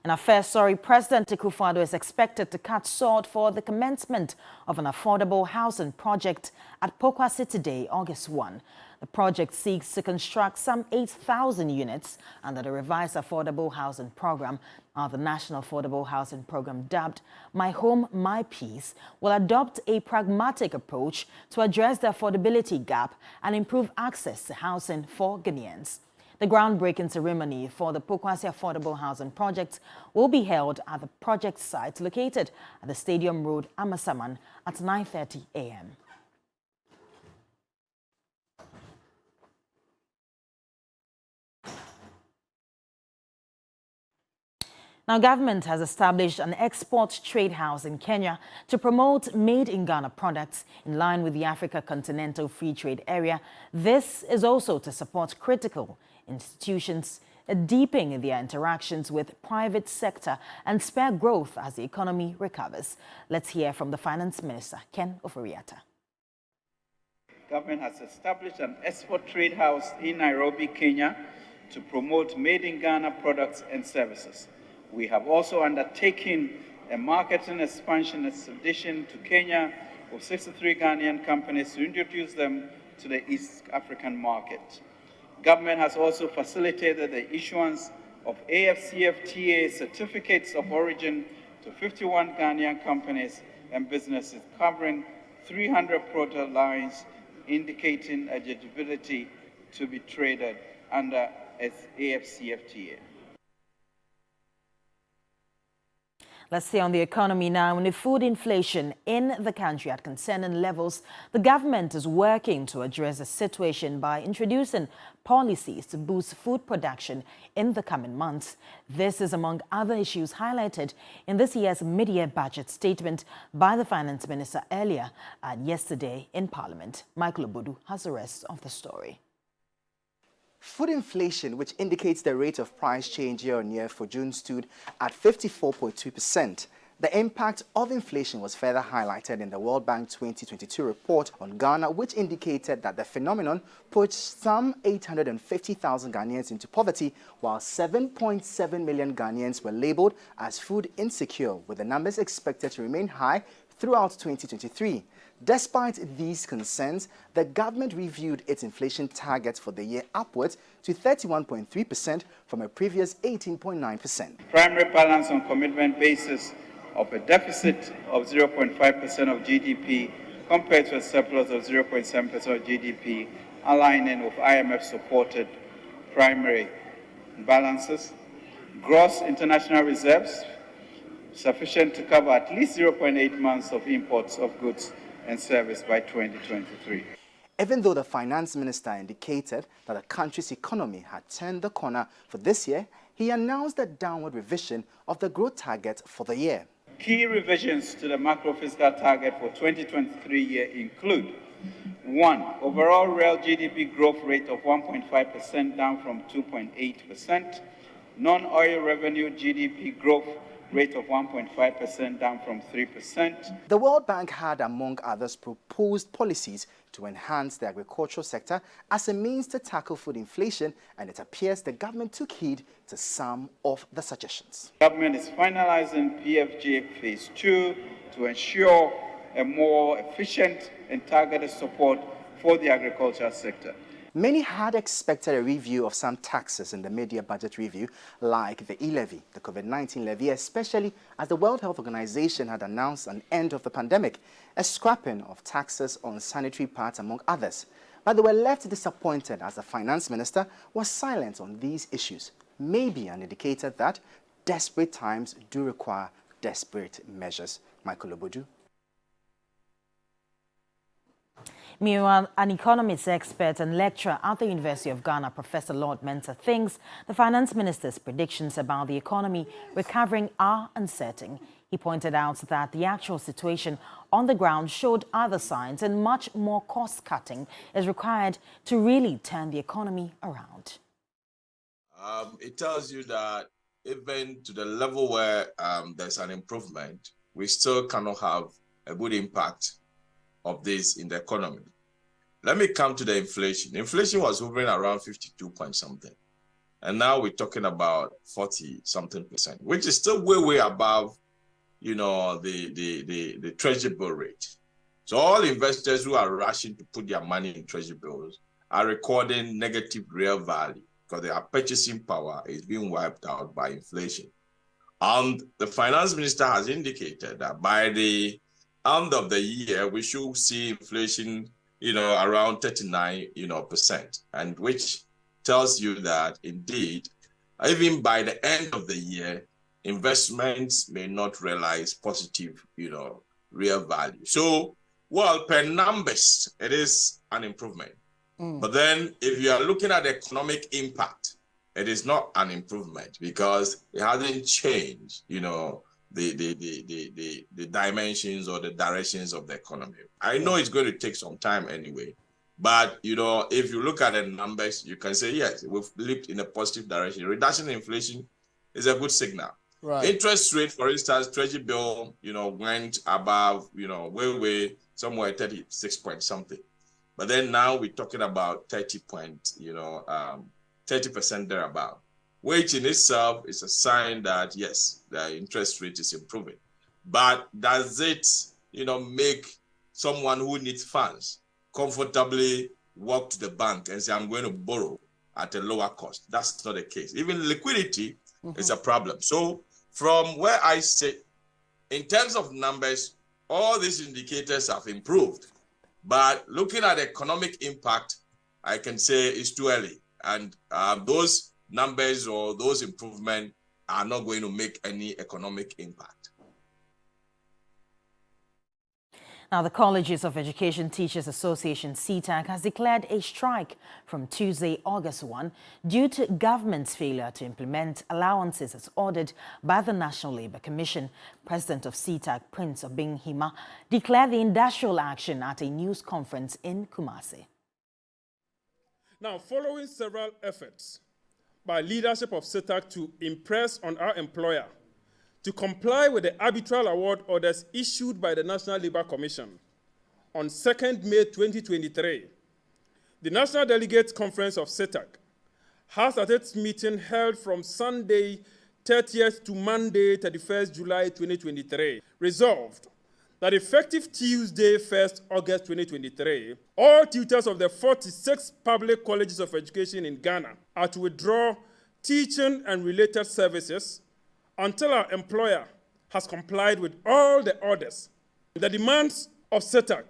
In a first story, President Akufo-Addo is expected to cut short for the commencement of an affordable housing project at Pokwase today, August 1. The project seeks to construct some 8,000 units under the revised affordable housing program. The National Affordable Housing Program, dubbed My Home, My Peace, will adopt a pragmatic approach to address the affordability gap and improve access to housing for Ghanaians. The groundbreaking ceremony for the Pokwase Affordable Housing Project will be held at the project site located at the Stadium Road, Amasaman at 9:30 a.m. Now, government has established an export trade house in Kenya to promote made-in-Ghana products in line with the Africa Continental Free Trade Area. This is also to support critical institutions, deepening their interactions with private sector and spur growth as the economy recovers. Let's hear from the Finance Minister, Ken Ofori-Atta. Government has established an export trade house in Nairobi, Kenya, to promote made-in-Ghana products and services. We have also undertaken a marketing expansion expedition to Kenya of 63 Ghanaian companies to introduce them to the East African market. Government has also facilitated the issuance of AFCFTA certificates of origin to 51 Ghanaian companies and businesses covering 300 product lines, indicating eligibility to be traded under AFCFTA. Let's stay on the economy now. With food inflation in the country at concerning levels, the government is working to address the situation by introducing policies to boost food production in the coming months. This is among other issues highlighted in this year's mid-year budget statement by the Finance Minister earlier yesterday in Parliament. Michael Obodu has the rest of the story. Food inflation, which indicates the rate of price change year-on-year for June, stood at 54.2%. The impact of inflation was further highlighted in the World Bank 2022 report on Ghana, which indicated that the phenomenon put some 850,000 Ghanaians into poverty, while 7.7 million Ghanaians were labeled as food insecure, with the numbers expected to remain high throughout 2023. Despite these concerns, the government reviewed its inflation target for the year upwards to 31.3% from a previous 18.9%. Primary balance on commitment basis of a deficit of 0.5% of GDP compared to a surplus of 0.7% of GDP, aligning with IMF-supported primary balances. Gross international reserves sufficient to cover at least 0.8 months of imports of goods and service by 2023. Even though the Finance Minister indicated that the country's economy had turned the corner for this year, he announced a downward revision of the growth target for the year. Key revisions to the macro fiscal target for 2023 year include: 1. Overall real GDP growth rate of 1.5% down from 2.8%. Non-oil revenue GDP growth rate of 1.5% down from 3%. The World Bank had, among others, proposed policies to enhance the agricultural sector as a means to tackle food inflation, and it appears the government took heed to some of the suggestions. Government is finalizing PFJ Phase 2 to ensure a more efficient and targeted support for the agricultural sector. Many had expected a review of some taxes in the mid-year budget review, like the e-levy, the COVID-19 levy, especially as the World Health Organization had announced an end of the pandemic, a scrapping of taxes on sanitary pads, among others. But they were left disappointed as the Finance Minister was silent on these issues, maybe an indicator that desperate times do require desperate measures. Michael Obodu. Meanwhile, an economics expert and lecturer at the University of Ghana, Professor Lord Mensah, thinks the Finance Minister's predictions about the economy recovering are uncertain. He pointed out that the actual situation on the ground showed other signs and much more cost-cutting is required to really turn the economy around. It tells you that even to the level where there's an improvement, we still cannot have a good impact of this in the economy. Let me come to the inflation. Inflation was hovering around 52 point something. And now we're talking about 40-something%, which is still way above, the treasury bill rate. So all investors who are rushing to put their money in treasury bills are recording negative real value because their purchasing power is being wiped out by inflation. And the finance minister has indicated that by the end of the year, we should see inflation, around 39%, and which tells you that indeed, even by the end of the year, investments may not realize positive, real value. So, well, per numbers, it is an improvement. But then if you are looking at the economic impact, it is not an improvement because it hasn't changed, the dimensions or the directions of the economy. I know it's going to take some time anyway, but, if you look at the numbers, you can say, yes, we've leaped in a positive direction. Reduction in inflation is a good signal. Right. Interest rate, for instance, treasury bill, went above, way somewhere 36 point something. But then now we're talking about 30% thereabout, which in itself is a sign that, yes, the interest rate is improving. But does it, make someone who needs funds comfortably walk to the bank and say, I'm going to borrow at a lower cost? That's not the case. Even liquidity is a problem. So from where I sit, in terms of numbers, all these indicators have improved. But looking at economic impact, I can say it's too early. And those numbers or those improvements are not going to make any economic impact. Now, the Colleges of Education Teachers Association, CTAC, has declared a strike from Tuesday, August 1, due to government's failure to implement allowances as ordered by the National Labour Commission. President of CTAC, Prince Obinghima, declared the industrial action at a news conference in Kumasi. Now, following several efforts by leadership of CTAC to impress on our employer to comply with the arbitral award orders issued by the National Labour Commission on 2nd May 2023, the National Delegates Conference of CTAC has at its meeting held from Sunday 30th to Monday 31st July 2023, resolved that effective Tuesday 1st August 2023, all tutors of the 46 public colleges of education in Ghana are to withdraw teaching and related services until our employer has complied with all the orders. The demands of CTAC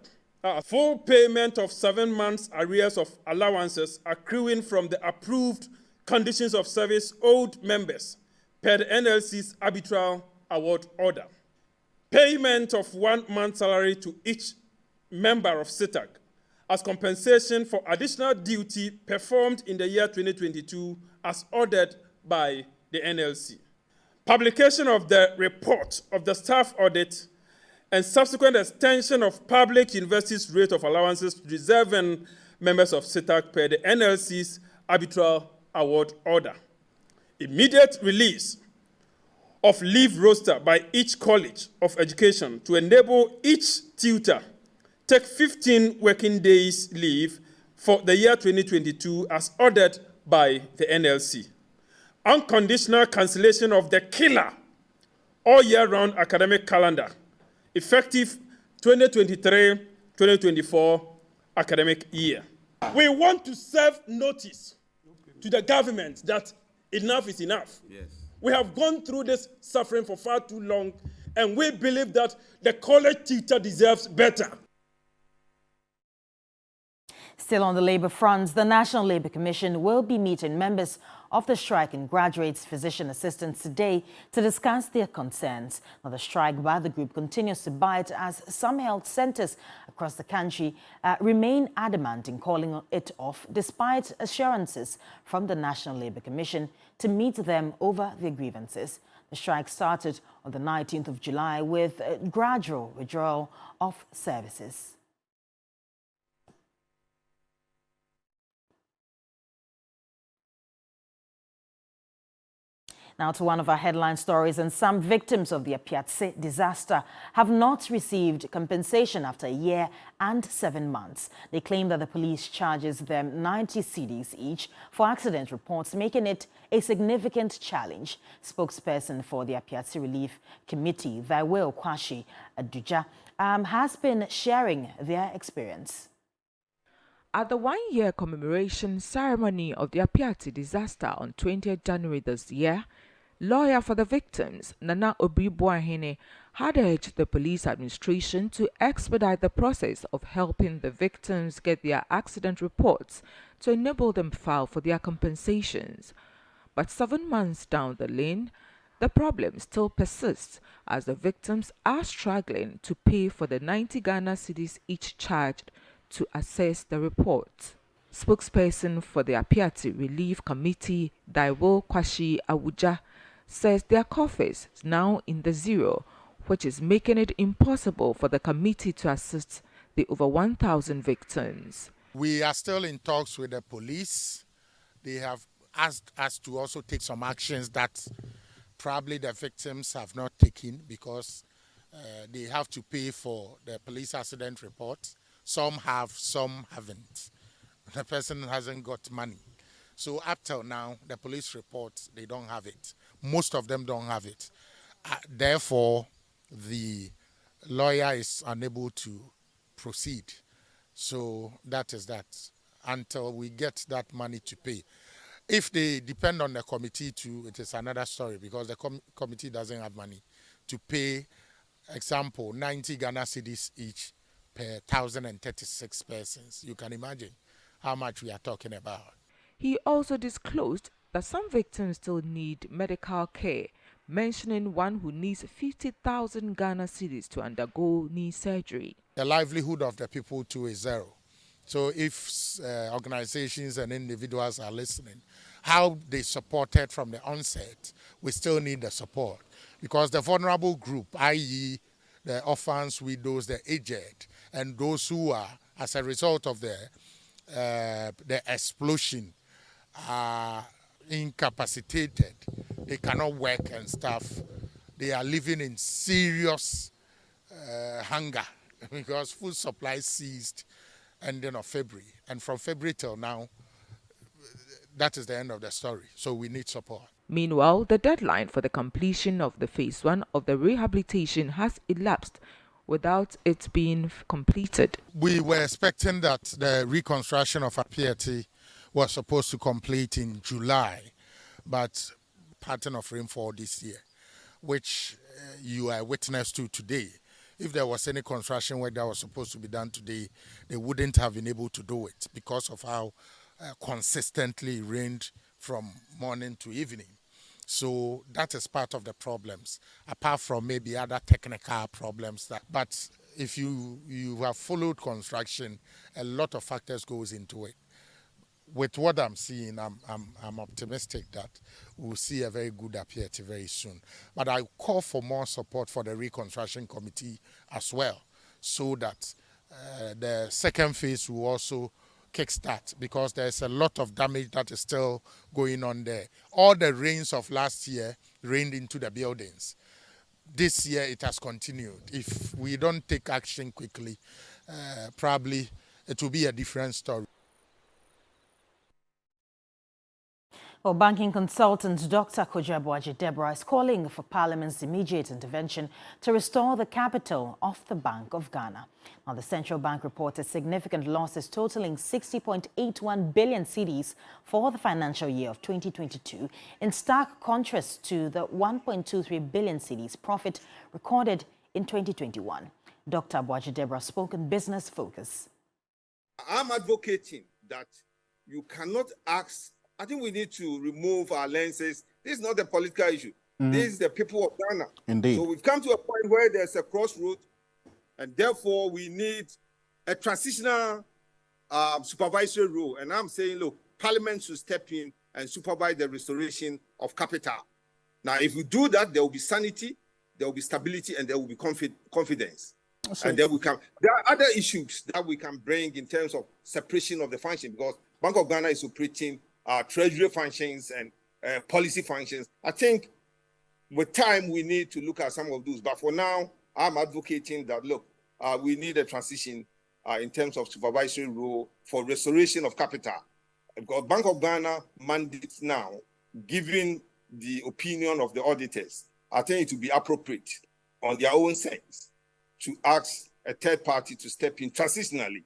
are full payment of 7 months arrears of allowances accruing from the approved conditions of service owed members per the NLC's arbitral award order. Payment of 1 month's salary to each member of CTAC as compensation for additional duty performed in the year 2022 as ordered by the NLC. Publication of the report of the staff audit and subsequent extension of public universities' rate of allowances to deserving members of CTAC per the NLC's arbitral award order. Immediate release of leave roster by each college of education to enable each tutor take 15 working days leave for the year 2022 as ordered by the NLC. Unconditional cancellation of the killer all year-round academic calendar, effective 2023-2024 academic year. We want to serve notice to the government that enough is enough. Yes. We have gone through this suffering for far too long, and we believe that the college teacher deserves better. Still on the labour front, the National Labour Commission will be meeting members of the striking graduates, physician assistants today to discuss their concerns. Now, the strike by the group continues to bite as some health centres across the country remain adamant in calling it off, despite assurances from the National Labour Commission to meet them over their grievances. The strike started on the 19th of July with a gradual withdrawal of services. Now to one of our headline stories, and some victims of the Apiatse disaster have not received compensation after a year and 7 months. They claim that the police charges them 90 cedis each for accident reports, making it a significant challenge. Spokesperson for the Apiatse Relief Committee, Thaiwo Kwashi Aduja, has been sharing their experience. At the one-year commemoration ceremony of the Apiatse disaster on 20th January this year, lawyer for the victims, Nana Obi-Boahene, had urged the police administration to expedite the process of helping the victims get their accident reports to enable them file for their compensations. But 7 months down the lane, the problem still persists as the victims are struggling to pay for the 90 Ghana cedis each charged to assess the report. Spokesperson for the Apiatse Relief Committee, Thaiwo Kwashi Aduja, says their coffers is now in the zero, which is making it impossible for the committee to assist the over 1,000 victims. We are still in talks with the police. They have asked us to also take some actions that probably the victims have not taken because they have to pay for the police accident report. Some have, some haven't. The person hasn't got money. So up till now, the police reports, they don't have it. Most of them don't have it. Therefore, the lawyer is unable to proceed. So that is that, until we get that money to pay. If they depend on the committee too, it is another story because the committee doesn't have money to pay, example, 90 Ghana cedis each per 1,036 persons. You can imagine how much we are talking about. He also disclosed that some victims still need medical care, mentioning one who needs 50,000 Ghana cedis to undergo knee surgery. The livelihood of the people too is zero. So if organizations and individuals are listening, how they supported from the onset, we still need the support. Because the vulnerable group, i.e. the orphans, widows, the aged, and those who are, as a result of the explosion, are incapacitated, they cannot work and stuff, they are living in serious hunger because food supply ceased ending of February. And from February till now, that is the end of the story. So we need support. Meanwhile, the deadline for the completion of the phase 1 of the rehabilitation has elapsed without it being completed. We were expecting that the reconstruction of Apiatse was supposed to complete in July, but pattern of rainfall this year, which you are witness to today. If there was any construction work that was supposed to be done today, they wouldn't have been able to do it because of how consistently it rained from morning to evening. So that is part of the problems, apart from maybe other technical problems. But if you have followed construction, a lot of factors goes into it. With what I'm seeing, I'm optimistic that we'll see a very good Apiatse very soon. But I call for more support for the reconstruction committee as well, so that the second phase will also kickstart, because there's a lot of damage that is still going on there. All the rains of last year rained into the buildings. This year it has continued. If we don't take action quickly, probably it will be a different story. Well, banking consultant Dr. Kojo Deborah is calling for Parliament's immediate intervention to restore the capital of the Bank of Ghana. Now, the central bank reported significant losses totaling 60.81 billion cedis for the financial year of 2022, in stark contrast to the 1.23 billion cedis profit recorded in 2021. Dr. Deborah spoke in Business Focus. I'm advocating that you cannot ask. I think we need to remove our lenses. This is not a political issue. This is the people of Ghana. Indeed. So we've come to a point where there's a crossroad, and therefore we need a transitional supervisory role. And I'm saying, look, Parliament should step in and supervise the restoration of capital. Now, if we do that, there will be sanity, there will be stability, and there will be confidence. And then there are other issues that we can bring in terms of separation of the function, because Bank of Ghana is operating treasury functions and policy functions. I think with time, we need to look at some of those. But for now, I'm advocating that, look, we need a transition in terms of supervisory role for restoration of capital. Because Bank of Ghana mandates now, given the opinion of the auditors, I think it would be appropriate on their own sense to ask a third party to step in transitionally.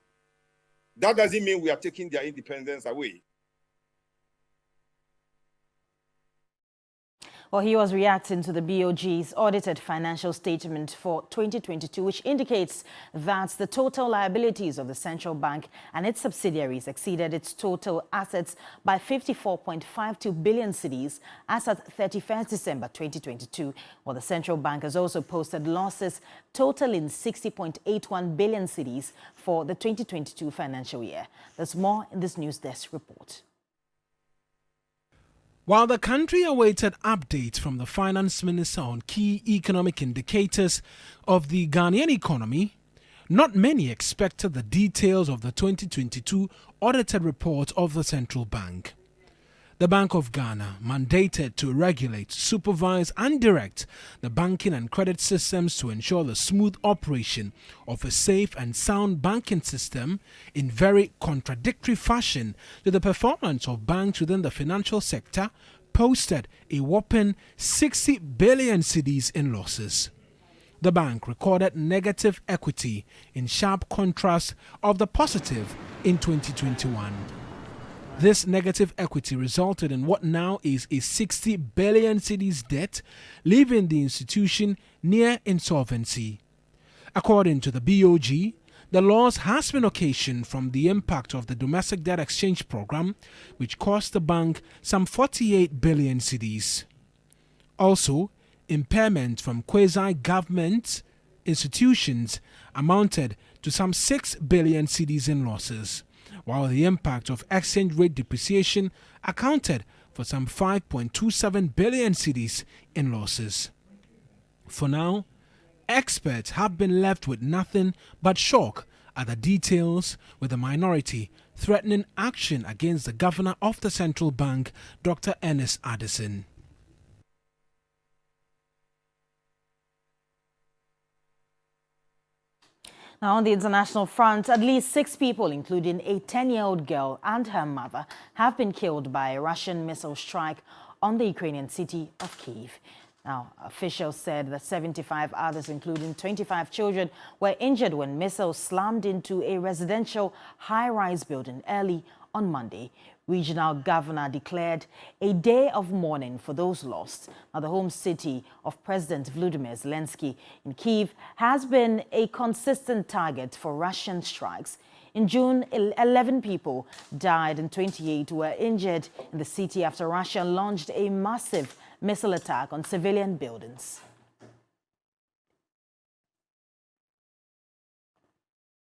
That doesn't mean we are taking their independence away. Well, he was reacting to the BOG's audited financial statement for 2022, which indicates that the total liabilities of the central bank and its subsidiaries exceeded its total assets by 54.52 billion cedis as at 31st December 2022. Well, the central bank has also posted losses totaling 60.81 billion cedis for the 2022 financial year. There's more in this News Desk report. While the country awaited updates from the finance minister on key economic indicators of the Ghanaian economy, not many expected the details of the 2022 audited report of the central bank. The Bank of Ghana, mandated to regulate, supervise and direct the banking and credit systems to ensure the smooth operation of a safe and sound banking system, in very contradictory fashion to the performance of banks within the financial sector, posted a whopping 60 billion cedis in losses. The bank recorded negative equity in sharp contrast of the positive in 2021. This negative equity resulted in what now is a 60 billion cedis debt, leaving the institution near insolvency. According to the BOG, the loss has been occasioned from the impact of the domestic debt exchange program, which cost the bank some 48 billion cedis. Also, impairment from quasi-government institutions amounted to some 6 billion cedis in losses, while the impact of exchange rate depreciation accounted for some 5.27 billion cedis in losses. For now, experts have been left with nothing but shock at the details, with the minority threatening action against the governor of the central bank, Dr. Ernest Addison. Now, on the international front, at least 6 people, including a 10-year-old girl and her mother, have been killed by a Russian missile strike on the Ukrainian city of Kyiv. Now, officials said that 75 others, including 25 children, were injured when missiles slammed into a residential high-rise building early on Monday. Regional governor declared a day of mourning for those lost. Now, the home city of President Volodymyr Zelensky in Kyiv has been a consistent target for Russian strikes. In June, 11 people died and 28 were injured in the city after Russia launched a massive missile attack on civilian buildings.